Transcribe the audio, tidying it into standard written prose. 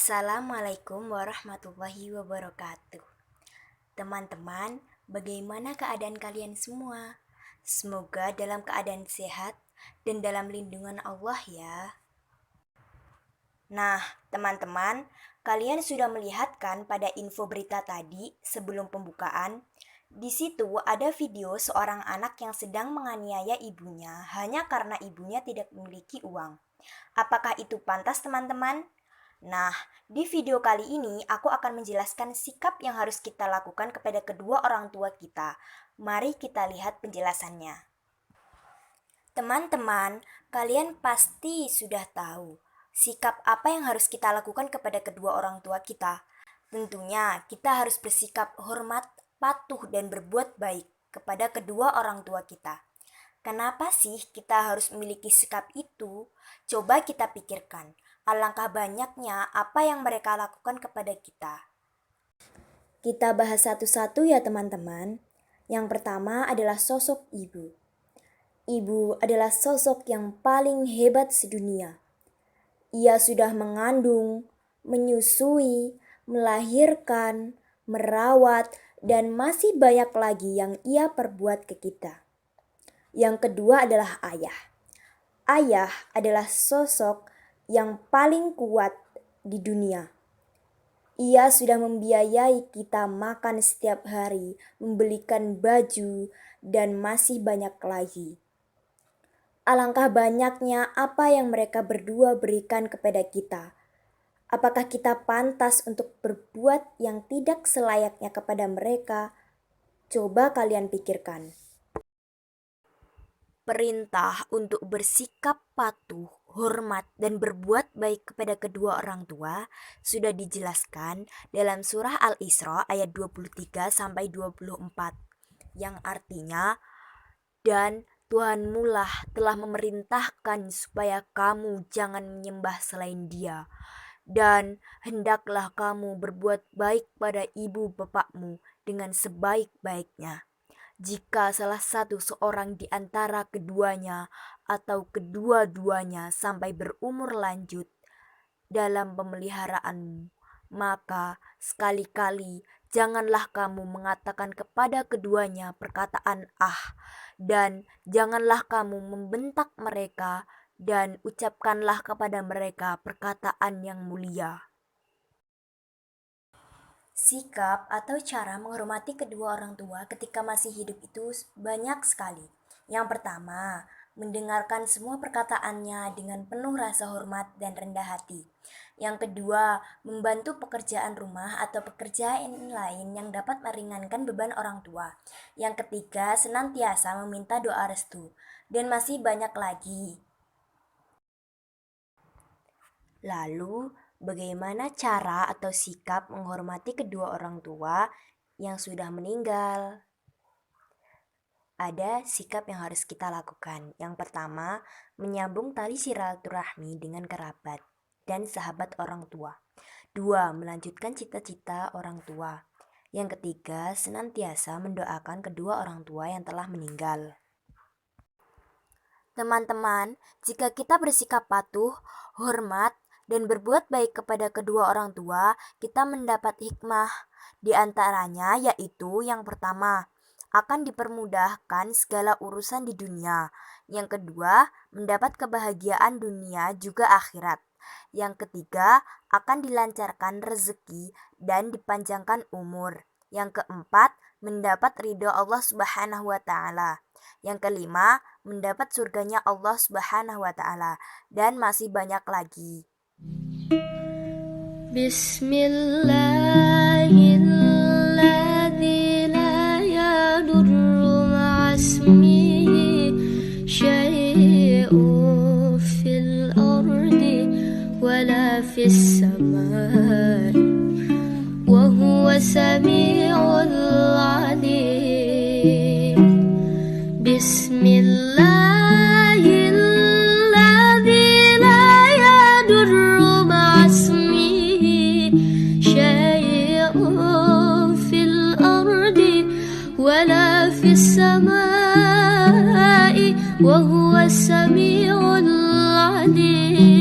Assalamualaikum warahmatullahi wabarakatuh. Teman-teman, bagaimana keadaan kalian semua? Semoga dalam keadaan sehat dan dalam lindungan Allah ya. Nah, teman-teman, kalian sudah melihat kan pada info berita tadi sebelum pembukaan? Di situ ada video seorang anak yang sedang menganiaya ibunya hanya karena ibunya tidak memiliki uang. Apakah itu pantas, teman-teman? Nah, di video kali ini aku akan menjelaskan sikap yang harus kita lakukan kepada kedua orang tua kita. Mari kita lihat penjelasannya. Teman-teman, kalian pasti sudah tahu sikap apa yang harus kita lakukan kepada kedua orang tua kita. Tentunya kita harus bersikap hormat, patuh, dan berbuat baik kepada kedua orang tua kita. Kenapa sih kita harus memiliki sikap itu? Coba kita pikirkan. Alangkah banyaknya apa yang mereka lakukan kepada kita. Kita bahas satu-satu ya teman-teman. Yang pertama adalah sosok ibu. Ibu adalah sosok yang paling hebat sedunia. Ia sudah mengandung, menyusui, melahirkan, merawat, dan masih banyak lagi yang ia perbuat ke kita. Yang kedua adalah ayah. Ayah adalah sosok yang paling kuat di dunia. Ia sudah membiayai kita makan setiap hari, membelikan baju, dan masih banyak lagi. Alangkah banyaknya apa yang mereka berdua berikan kepada kita. Apakah kita pantas untuk berbuat yang tidak selayaknya kepada mereka? Coba kalian pikirkan. Perintah untuk bersikap patuh, hormat, dan berbuat baik kepada kedua orang tua sudah dijelaskan dalam surah Al-Isra ayat 23-24 yang artinya, dan Tuhanmu lah telah memerintahkan supaya kamu jangan menyembah selain Dia, dan hendaklah kamu berbuat baik pada ibu bapakmu dengan sebaik-baiknya. Jika salah satu seorang di antara keduanya atau kedua-duanya sampai berumur lanjut dalam pemeliharaanmu, maka sekali-kali janganlah kamu mengatakan kepada keduanya perkataan dan janganlah kamu membentak mereka, dan ucapkanlah kepada mereka perkataan yang mulia. Sikap atau cara menghormati kedua orang tua ketika masih hidup itu banyak sekali. Yang pertama, mendengarkan semua perkataannya dengan penuh rasa hormat dan rendah hati. Yang kedua, membantu pekerjaan rumah atau pekerjaan lain yang dapat meringankan beban orang tua. Yang ketiga, senantiasa meminta doa restu. Dan masih banyak lagi. Lalu, bagaimana cara atau sikap menghormati kedua orang tua yang sudah meninggal? Ada sikap yang harus kita lakukan. Yang pertama, menyambung tali silaturahmi dengan kerabat dan sahabat orang tua. 2. Melanjutkan cita-cita orang tua. Yang ketiga, senantiasa mendoakan kedua orang tua yang telah meninggal. Teman-teman, jika kita bersikap patuh, hormat, dan berbuat baik kepada kedua orang tua, kita mendapat hikmah. Di antaranya yaitu yang pertama, akan dipermudahkan segala urusan di dunia. Yang kedua, mendapat kebahagiaan dunia juga akhirat. Yang ketiga, akan dilancarkan rezeki dan dipanjangkan umur. Yang keempat, mendapat ridho Allah Subhanahu wa Ta'ala. Yang kelima, mendapat surganya Allah Subhanahu wa Ta'ala. Dan masih banyak lagi. Bismillahirrahmanirrahim. La yadurru ma'asmihi syai'un fil ardi wala fis samai wa huwa sami'ul alim. Bismillah. ولا في السماء وهو السميع العليم